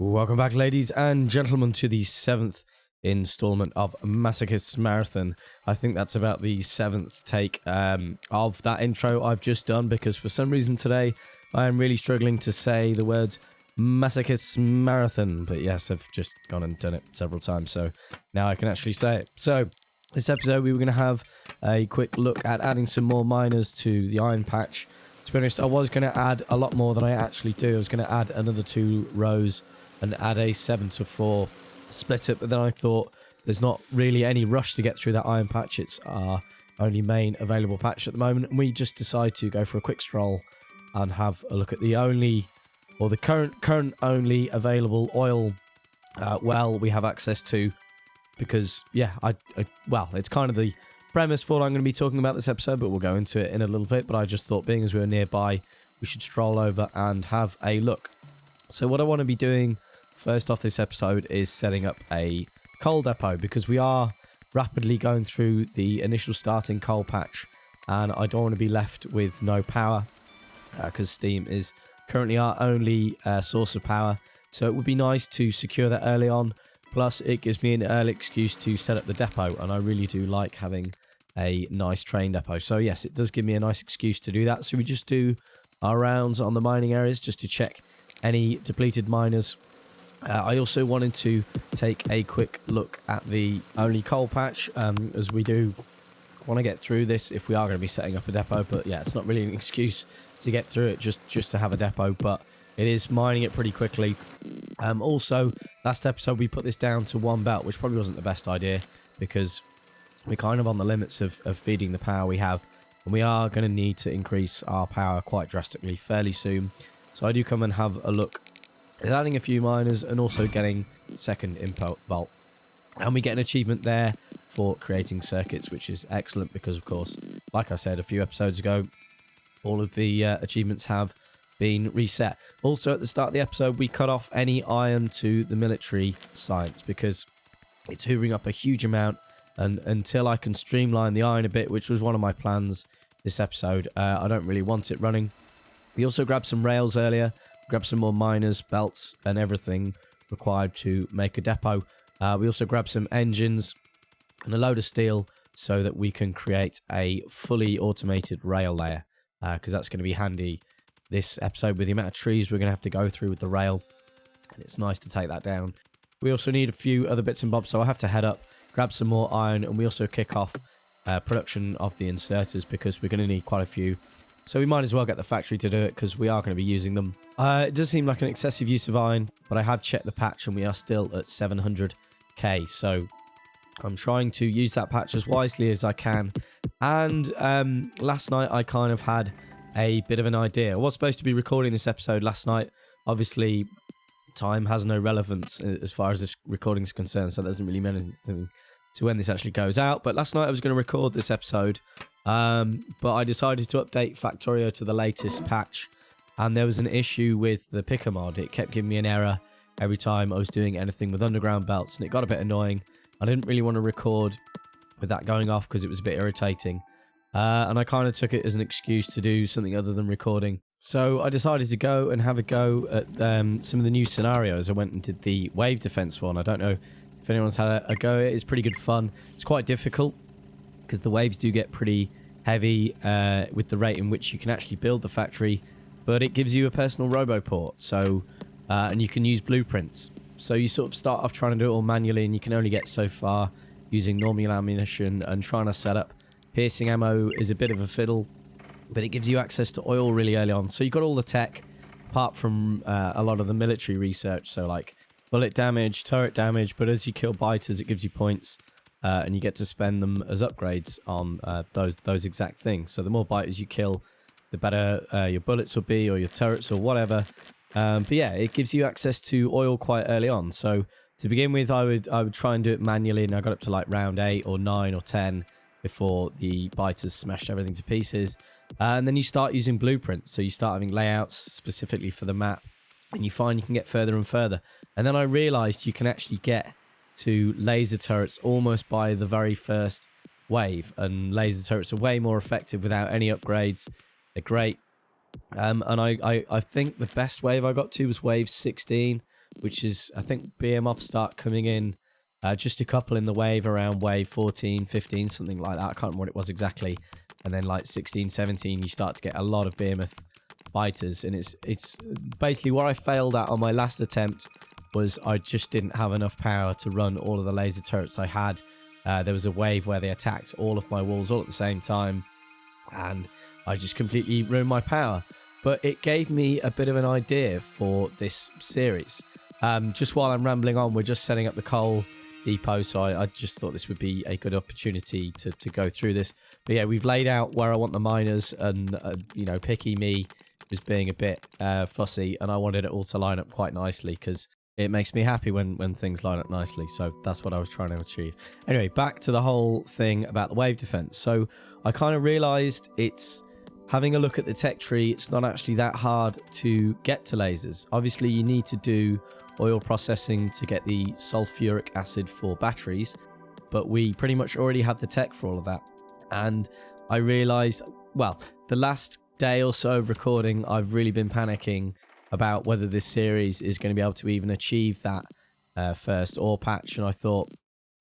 Welcome back, ladies and gentlemen, to the 7th installment of Masochists Marathon. I think that's about the 7th take of that intro I've just done, because for some reason today I am really struggling to say the words Masochists Marathon. But yes, I've just gone and done it several times, so now I can actually say it. So this episode we were going to have a quick look at adding some more miners to the iron patch. To be honest, I was going to add a lot more than I actually do. I was going to add another 2 rows and add a 7-4 split it, but then I thought there's not really any rush to get through that iron patch. It's our only main available patch at the moment, and we just decide to go for a quick stroll and have a look at the current only available oil well we have access to, because yeah, well, it's kind of the premise for what I'm going to be talking about this episode, but we'll go into it in a little bit. But I just thought, being as we were nearby, we should stroll over and have a look. So what I want to be doing first off this episode is setting up a coal depot, because we are rapidly going through the initial starting coal patch, and I don't want to be left with no power, because steam is currently our only source of power. So it would be nice to secure that early on. Plus, it gives me an early excuse to set up the depot, and I really do like having a nice train depot. So yes, it does give me a nice excuse to do that. So we just do our rounds on the mining areas just to check any depleted miners. I also wanted to take a quick look at the only coal patch, as we do want to get through this if we are going to be setting up a depot. But yeah, it's not really an excuse to get through it just to have a depot, but it is mining it pretty quickly. Also, last episode we put this down to 1 belt, which probably wasn't the best idea, because we're kind of on the limits of feeding the power we have, and we are going to need to increase our power quite drastically fairly soon. So I do come and have a look at adding a few miners and also getting second input vault. And we get an achievement there for creating circuits, which is excellent because, of course, like I said a few episodes ago, all of the achievements have been reset. Also, at the start of the episode, we cut off any iron to the military science because it's hoovering up a huge amount, and until I can streamline the iron a bit, which was one of my plans this episode, I don't really want it running. We also grabbed some rails earlier, grabbed some more miners, belts, and everything required to make a depot. We also grabbed some engines and a load of steel so that we can create a fully automated rail layer, because that's going to be handy this episode with the amount of trees we're going to have to go through with the rail, and it's nice to take that down. We also need a few other bits and bobs, so I have to head up, grab some more iron, and we also kick off production of the inserters, because we're going to need quite a few. So we might as well get the factory to do it, because we are going to be using them. It does seem like an excessive use of iron, but I have checked the patch and we are still at 700k. So I'm trying to use that patch as wisely as I can. And last night I kind of had a bit of an idea. I was supposed to be recording this episode last night. Obviously, time has no relevance as far as this recording is concerned, so that doesn't really mean anything to when this actually goes out. But last night I was going to record this episode, but I decided to update Factorio to the latest patch, and there was an issue with the picker mod. It kept giving me an error every time I was doing anything with underground belts, and it got a bit annoying. I didn't really want to record with that going off because it was a bit irritating, and I kind of took it as an excuse to do something other than recording. So I decided to go and have a go at some of the new scenarios. I went and did the wave defense one. I don't know if anyone's had a go. It's pretty good fun. It's quite difficult because the waves do get pretty heavy with the rate in which you can actually build the factory, but it gives you a personal roboport, so and you can use blueprints. So you sort of start off trying to do it all manually, and you can only get so far using normal ammunition, and trying to set up piercing ammo is a bit of a fiddle, but it gives you access to oil really early on. So you've got all the tech, apart from a lot of the military research, so like bullet damage, turret damage, but as you kill biters, it gives you points, and you get to spend them as upgrades on those exact things. So the more biters you kill, the better your bullets will be, or your turrets, or whatever. But yeah, it gives you access to oil quite early on. So to begin with, I would try and do it manually, and I got up to like round 8 or 9 or 10 before the biters smashed everything to pieces. And then you start using blueprints, so you start having layouts specifically for the map, and you find you can get further and further. And then I realized you can actually get to laser turrets almost by the very first wave, and laser turrets are way more effective without any upgrades. They're great. And I think the best wave I got to was wave 16, which is, I think, behemoths start coming in just a couple in the wave around wave 14, 15, something like that. I can't remember what it was exactly. And then like 16, 17, you start to get a lot of behemoth biters. And it's basically what I failed at on my last attempt was I just didn't have enough power to run all of the laser turrets I had. There was a wave where they attacked all of my walls all at the same time, and I just completely ruined my power. But it gave me a bit of an idea for this series. Just while I'm rambling on, we're just setting up the coal depot, so I just thought this would be a good opportunity to go through this. But yeah, we've laid out where I want the miners, and you know, picky me was being a bit fussy, and I wanted it all to line up quite nicely because it makes me happy when things line up nicely. So that's what I was trying to achieve. Anyway, back to the whole thing about the wave defense. So I kind of realized it's having a look at the tech tree. It's not actually that hard to get to lasers. Obviously, you need to do oil processing to get the sulfuric acid for batteries, but we pretty much already had the tech for all of that. And I realized, well, the last day or so of recording, I've really been panicking about whether this series is going to be able to even achieve that first ore patch. And I thought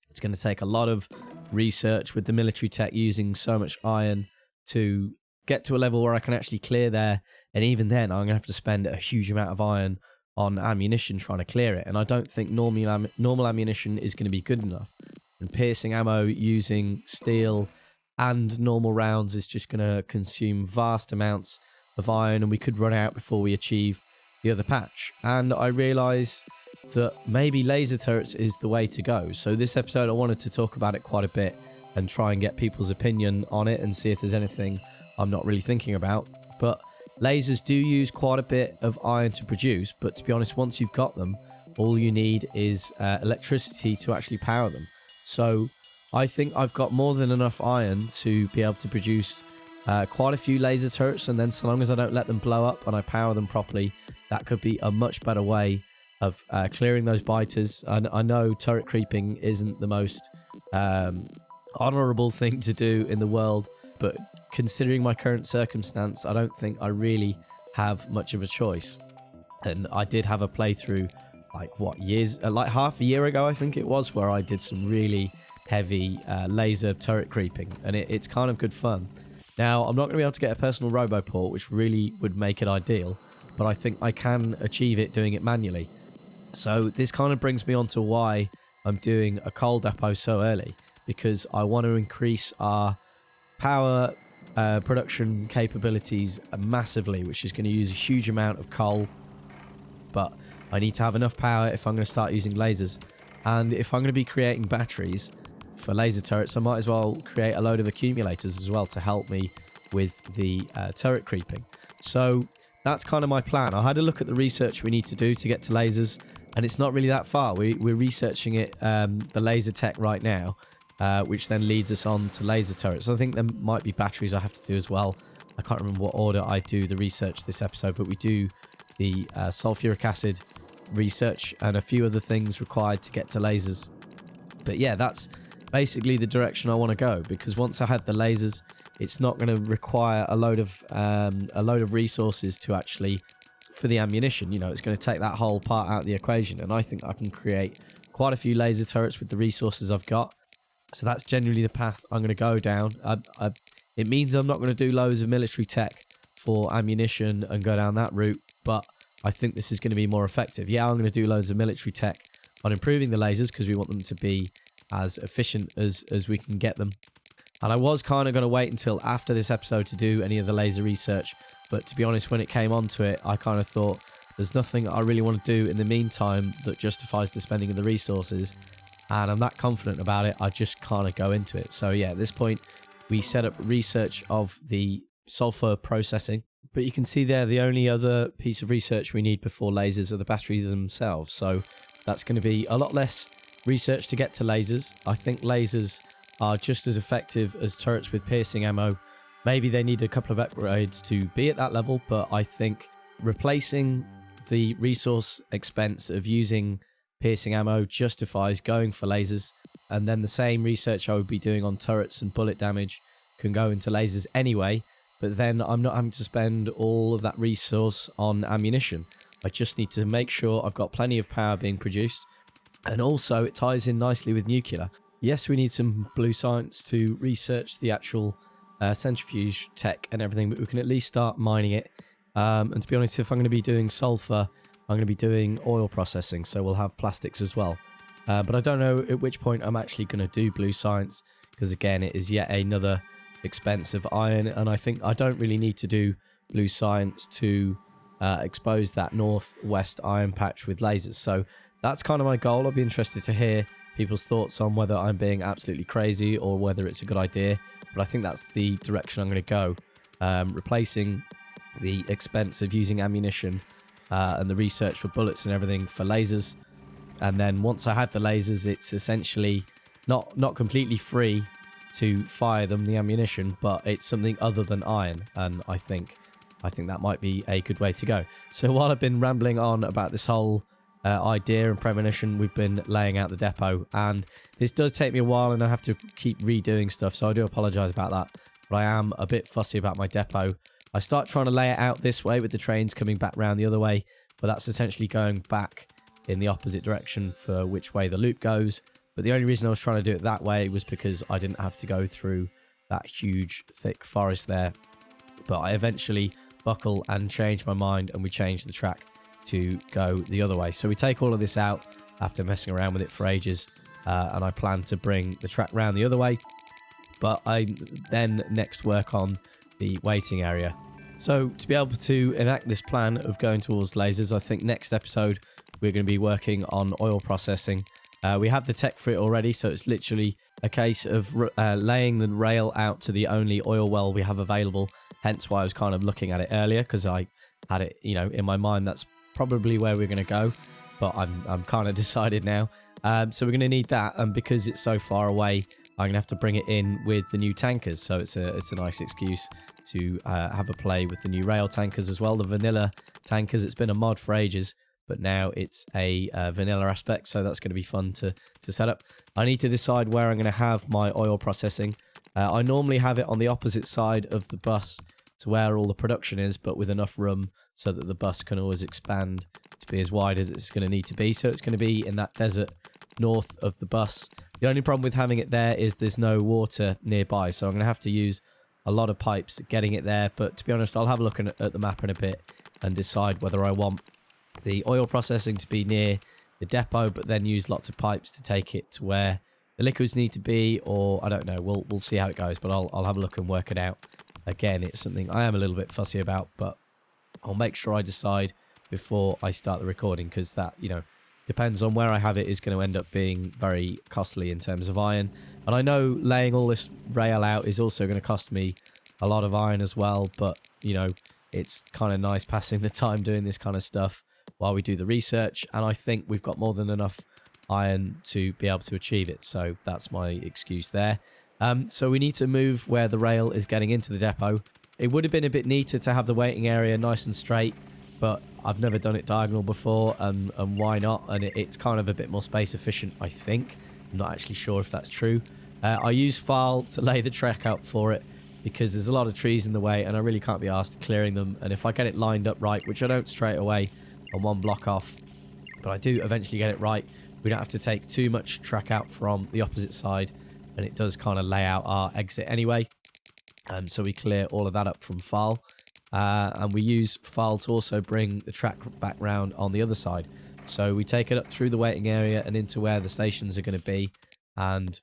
it's going to take a lot of research with the military tech using so much iron to get to a level where I can actually clear there. And even then, I'm going to have to spend a huge amount of iron on ammunition trying to clear it. And I don't think normal ammunition is going to be good enough. And piercing ammo using steel and normal rounds is just going to consume vast amounts of iron, and we could run out before we achieve the other patch. And I realized that maybe laser turrets is the way to go. So this episode I wanted to talk about it quite a bit and try and get people's opinion on it and see if there's anything I'm not really thinking about. But lasers do use quite a bit of iron to produce, but to be honest, once you've got them, all you need is electricity to actually power them. So I think I've got more than enough iron to be able to produce quite a few laser turrets, and then so long as I don't let them blow up and I power them properly, that could be a much better way of clearing those biters. And I know turret creeping isn't the most honorable thing to do in the world, but considering my current circumstance, I don't think I really have much of a choice. And I did have a playthrough like half a year ago, I think it was, where I did some really heavy laser turret creeping, and it's kind of good fun. Now, I'm not going to be able to get a personal roboport, which really would make it ideal, but I think I can achieve it doing it manually. So this kind of brings me on to why I'm doing a coal depot so early, because I want to increase our power production capabilities massively, which is going to use a huge amount of coal, but I need to have enough power if I'm going to start using lasers. And if I'm going to be creating batteries for laser turrets, I might as well create a load of accumulators as well to help me with the turret creeping. So that's kind of my plan. I had a look at the research we need to do to get to lasers, and it's not really that far. We're researching it, the laser tech right now, which then leads us on to laser turrets. I think there might be batteries I have to do as well. I can't remember what order I do the research this episode, but we do the sulfuric acid research and a few other things required to get to lasers. But yeah, that's basically the direction I want to go, because once I have the lasers, it's not going to require a load of resources to actually for the ammunition. You know, it's going to take that whole part out of the equation, and I think I can create quite a few laser turrets with the resources I've got. So that's generally the path I'm going to go down. It means I'm not going to do loads of military tech for ammunition and go down that route, but I think this is going to be more effective. Yeah, I'm going to do loads of military tech on improving the lasers because we want them to be as efficient as we can get them. And I was kind of going to wait until after this episode to do any of the laser research, but to be honest, when it came onto it, I kind of thought there's nothing I really want to do in the meantime that justifies the spending of the resources, and I'm that confident about it, I just kind of go into it. So yeah, at this point, we set up research of the sulfur processing, but you can see there the only other piece of research we need before lasers are the batteries themselves. So that's going to be a lot less research to get to lasers. I think lasers are just as effective as turrets with piercing ammo. Maybe they need a couple of upgrades to be at that level, but I think replacing the resource expense of using piercing ammo justifies going for lasers, and then the same research I would be doing on turrets and bullet damage can go into lasers anyway, but then I'm not having to spend all of that resource on ammunition. I just need to make sure I've got plenty of power being produced. And also, it ties in nicely with nuclear. Yes, we need some blue science to research the actual centrifuge tech and everything, but we can at least start mining it. And to be honest, if I'm going to be doing sulfur, I'm going to be doing oil processing, so we'll have plastics as well. But I don't know at which point I'm actually going to do blue science, because again, it is yet another expense of iron, and I think I don't really need to do blue science to expose that northwest iron patch with lasers. So that's kind of my goal. I'll be interested to hear people's thoughts on whether I'm being absolutely crazy or whether it's a good idea. But I think that's the direction I'm going to go. Replacing the expense of using ammunition and the research for bullets and everything for lasers. And then once I have the lasers, it's essentially not completely free to fire them, the ammunition, but it's something other than iron. And I think that might be a good way to go. So while I've been rambling on about this whole idea and premonition, we've been laying out the depot, and this does take me a while and I have to keep redoing stuff, so I do apologize about that, but I am a bit fussy about my depot. I start trying to lay it out this way with the trains coming back round the other way, but that's essentially going back in the opposite direction for which way the loop goes. But the only reason I was trying to do it that way was because I didn't have to go through that huge thick forest there. But I eventually buckle and change my mind, and we change the track to go the other way. So we take all of this out after messing around with it for ages, and I plan to bring the track round the other way, but I then next work on the waiting area. So to be able to enact this plan of going towards lasers, I think next episode we're going to be working on oil processing. We have the tech for it already, so it's literally a case of laying the rail out to the only oil well we have available, hence why I was kind of looking at it earlier, because I had it, in my mind that's probably where we're going to go, but I'm kind of decided now. So we're going to need that, and because it's so far away, I'm going to have to bring it in with the new tankers. So it's a nice excuse to have a play with the new rail tankers as well. The vanilla tankers, it's been a mod for ages, but now it's a vanilla aspect, so that's going to be fun to set up. I need to decide where I'm going to have my oil processing. I normally have it on the opposite side of the bus to where all the production is, but with enough room so that the bus can always expand to be as wide as it's going to need to be. So it's going to be in that desert north of the bus. The only problem with having it there is there's no water nearby, so I'm going to have to use a lot of pipes getting it there. But to be honest, I'll have a look at the map in a bit and decide whether I want the oil processing to be near the depot, but then use lots of pipes to take it to where the liquids need to be, or I don't know. We'll see how it goes, but I'll have a look and work it out. Again, it's something I am a little bit fussy about, but I'll make sure I decide before I start the recording, because that, depends on where I have it, is going to end up being very costly in terms of iron. And I know laying all this rail out is also going to cost me a lot of iron as well, but, it's kind of nice passing the time doing this kind of stuff while we do the research, and I think we've got more than enough iron to be able to achieve it, so that's my excuse there. So we need to move where the rail is getting into the depot. It would have been a bit neater to have the waiting area nice and straight, but I've never done it diagonal before, and why not? And it's kind of a bit more space efficient, I think. I'm not actually sure if that's true. I use file to lay the track out for it, because there's a lot of trees in the way, and I really can't be asked clearing them. And if I get it lined up right, which I don't straight away on one block off, but I do eventually get it right, we don't have to take too much track out from the opposite side, and it does kind of lay out our exit anyway. So we clear all of that up from file, and we use file to also bring the track back round on the other side. So we take it up through the waiting area and into where the stations are going to be, and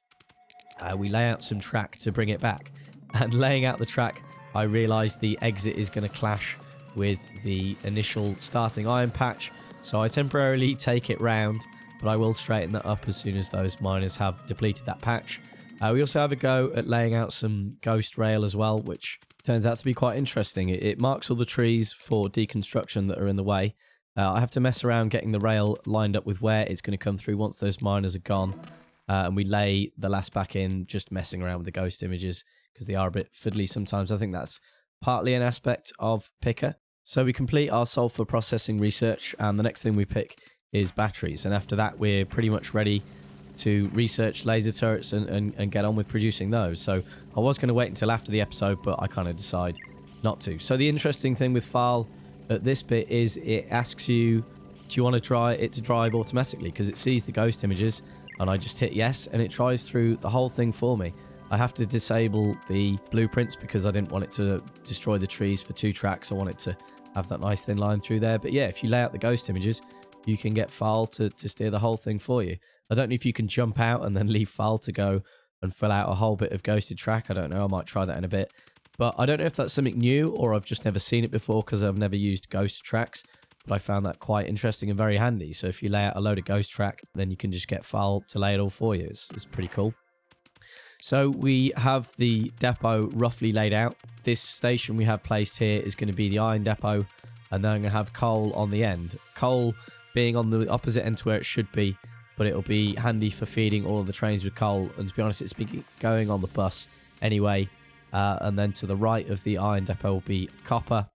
we lay out some track to bring it back. And laying out the track, I realised the exit is going to clash with the initial starting iron patch, so I temporarily take it round, but I will straighten that up as soon as those miners have depleted that patch. We also have a go at laying out some ghost rail as well, which turns out to be quite interesting. It marks all the trees for deconstruction that are in the way. I have to mess around getting the rail lined up with where it's going to come through once those miners are gone, and we lay the last back in, just messing around with the ghost images because they are a bit fiddly sometimes. I think that's partly an aspect of Picker. So we complete our sulfur processing research, and the next thing we pick is batteries, and after that we're pretty much ready to research laser turrets and get on with producing those. So I was going to wait until after the episode, but I kind of decide not to. So the interesting thing with file at this bit is it asks you, do you want to try it to drive automatically? Because it sees the ghost images, and I just hit yes, and it drives through the whole thing for me. I have to disable the blueprints because I didn't want it to destroy the trees for 2 tracks. I want it to have that nice thin line through there. But yeah, if you lay out the ghost images, you can get File to steer the whole thing for you. I don't know if you can jump out and then leave File to go and fill out a whole bit of ghosted track. I don't know. I might try that in a bit. But I don't know if that's something new or I've just never seen it before because I've never used ghost tracks. But I found that quite interesting and very handy. So if you lay out a load of ghost track, then you can just get File to lay it all for you. It's pretty cool. So we have the depot roughly laid out. This station we have placed here is going to be the iron depot, and then I'm going to have coal on the end. Coal being on the opposite end to where it should be, but it'll be handy for feeding all of the trains with coal. And to be honest, it's been going on the bus anyway. And then to the right of the iron depot will be copper.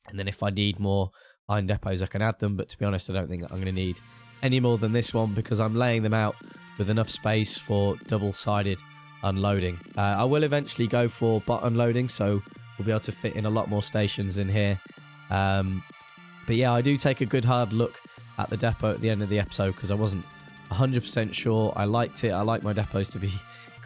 And then if I need more iron depots, I can add them. But to be honest, I don't think I'm going to need any more than this one because I'm laying them out with enough space for double-sided unloading. I will eventually go for bot unloading, so we'll be able to fit in a lot more stations in here. But yeah, I do take a good hard look at the depot at the end of the episode because I wasn't 100% sure. I liked it. I like my depots to be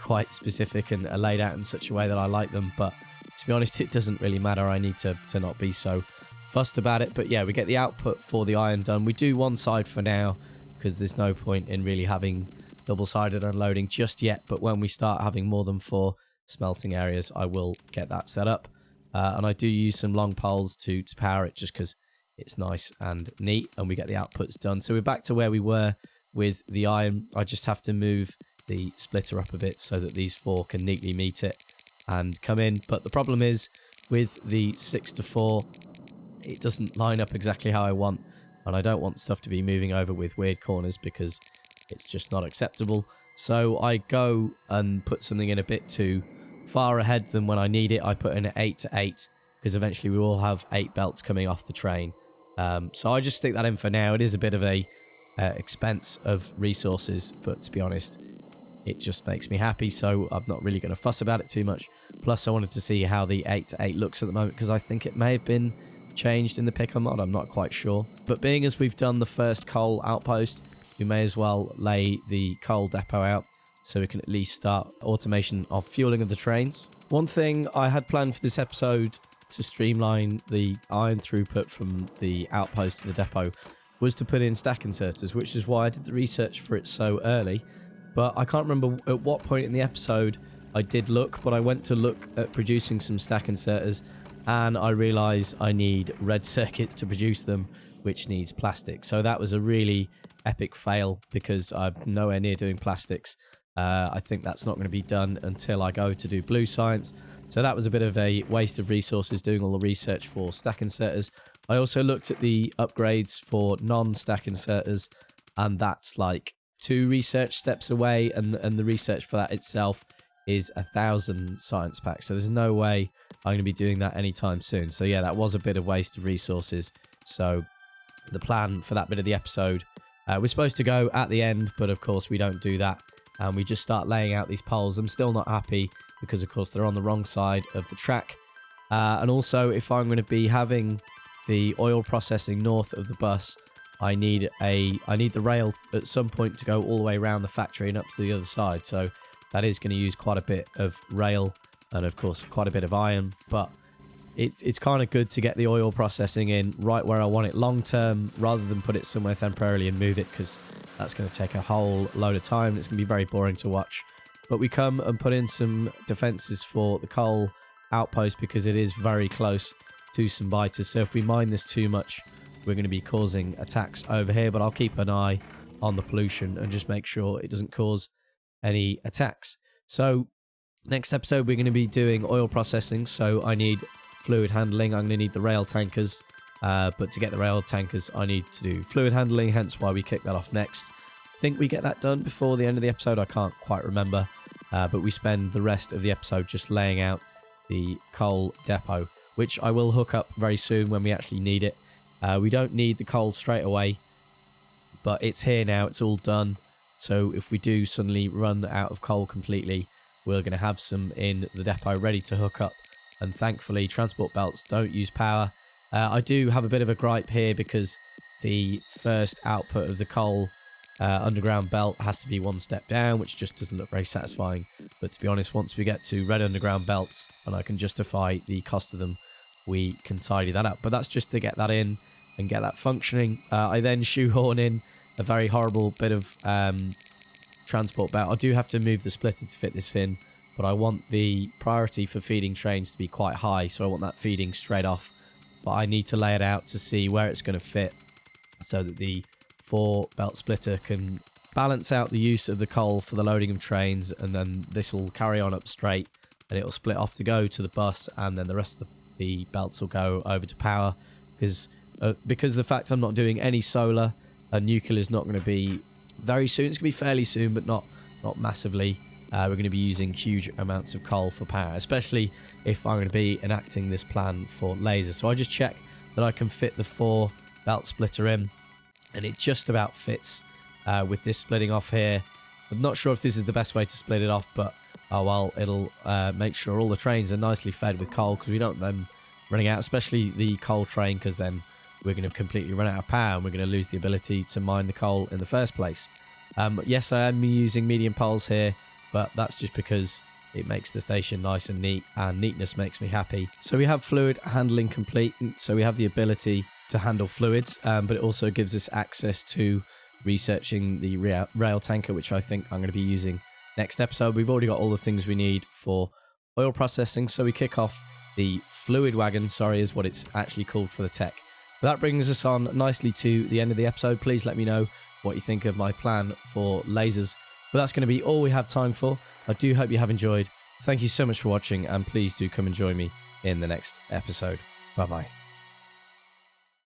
quite specific and laid out in such a way that I like them. But to be honest, it doesn't really matter. I need to not be so fussed about it. But yeah, we get the output for the iron done. We do one side for now because there's no point in really having double-sided unloading just yet, but when we start having more than 4 smelting areas, I will get that set up. And I do use some long poles to power it just because it's nice and neat, and we get the outputs done. So we're back to where we were with the iron. I just have to move the splitter up a bit so that these 4 can neatly meet it and come in. But the problem is with the 6-4, it doesn't line up exactly how I want, and I don't want stuff to be moving over with weird corners because it's just not acceptable. So I go and put something in a bit too far ahead than when I need it. I put in an 8-8 because eventually we will have 8 belts coming off the train. So I just stick that in for now. It is a bit of a expense of resources, but to be honest, it just makes me happy. So I'm not really going to fuss about it too much. Plus I wanted to see how the 8-8 looks at the moment because I think it may have been changed in the picker mod. I'm not quite sure. But being as we've done the first coal outpost, we may as well lay the coal depot out so we can at least start automation of fueling of the trains. One thing I had planned for this episode to streamline the iron throughput from the outpost to the depot was to put in stack inserters, which is why I did the research for it so early. But I can't remember at what point in the episode I did look, but I went to look at producing some stack inserters and I realised I need red circuits to produce them, which needs plastic. So that was a really epic fail because I'm nowhere near doing plastics. I think that's not going to be done until I go to do blue science. So that was a bit of a waste of resources doing all the research for stack inserters. I also looked at the upgrades for non-stack inserters, and that's like 2 research steps away, and the research for that itself is 1,000 science packs. So there's no way I'm going to be doing that anytime soon. So yeah, that was a bit of waste of resources. So the plan for that bit of the episode, we're supposed to go at the end, but of course we don't do that. And we just start laying out these poles. I'm still not happy because of course they're on the wrong side of the track. And also if I'm going to be having the oil processing north of the bus, I need the rail at some point to go all the way around the factory and up to the other side. So that is going to use quite a bit of rail and of course quite a bit of iron. But it's kind of good to get the oil processing in right where I want it long term rather than put it somewhere temporarily and move it, because that's going to take a whole load of time. It's going to be very boring to watch. But we come and put in some defenses for the coal outpost because it is very close to some biters. So if we mine this too much, we're going to be causing attacks over here. But I'll keep an eye on the pollution and just make sure it doesn't cause any attacks. So next episode, we're going to be doing oil processing. So I need fluid handling. I'm going to need the rail tankers. But to get the rail tankers, I need to do fluid handling, hence why we kick that off next. I think we get that done before the end of the episode. I can't quite remember. But we spend the rest of the episode just laying out the coal depot, which I will hook up very soon when we actually need it. We don't need the coal straight away, but it's here now. It's all done. So if we do suddenly run out of coal completely, we're going to have some in the depot ready to hook up. And thankfully, transport belts don't use power. I do have a bit of a gripe here because the first output of the coal underground belt has to be one step down, which just doesn't look very satisfying. But to be honest, once we get to red underground belts and I can justify the cost of them, we can tidy that up. But that's just to get that in and get that functioning. I then shoehorn in a very horrible bit of transport belt. I do have to move the splitter to fit this in, but I want the priority for feeding trains to be quite high, so I want that feeding straight off. But I need to lay it out to see where it's going to fit so that the 4 belt splitter can balance out the use of the coal for the loading of trains, and then this will carry on up straight and it'll split off to go to the bus, and then the rest of the belts will go over to power, because of the fact I'm not doing any solar, and nuclear is not going to be very soon. It's going to be fairly soon, but not massively. We're going to be using huge amounts of coal for power, especially if I'm going to be enacting this plan for lasers. So I just check that I can fit the 4 belt splitter in, and it just about fits with this splitting off here. I'm not sure if this is the best way to split it off, but oh well, it'll make sure all the trains are nicely fed with coal, because we don't want them running out, especially the coal train, because then we're going to completely run out of power and we're going to lose the ability to mine the coal in the first place. Yes, I am using medium poles here, but that's just because it makes the station nice and neat, and neatness makes me happy. So we have fluid handling complete, so we have the ability to handle fluids, but it also gives us access to researching the rail tanker, which I think I'm going to be using next episode. We've already got all the things we need for oil processing, so we kick off the fluid wagon, is what it's actually called for the tech. But that brings us on nicely to the end of the episode. Please let me know what you think of my plan for lasers. But that's going to be all we have time for. I do hope you have enjoyed. Thank you so much for watching, and please do come and join me in the next episode. Bye bye.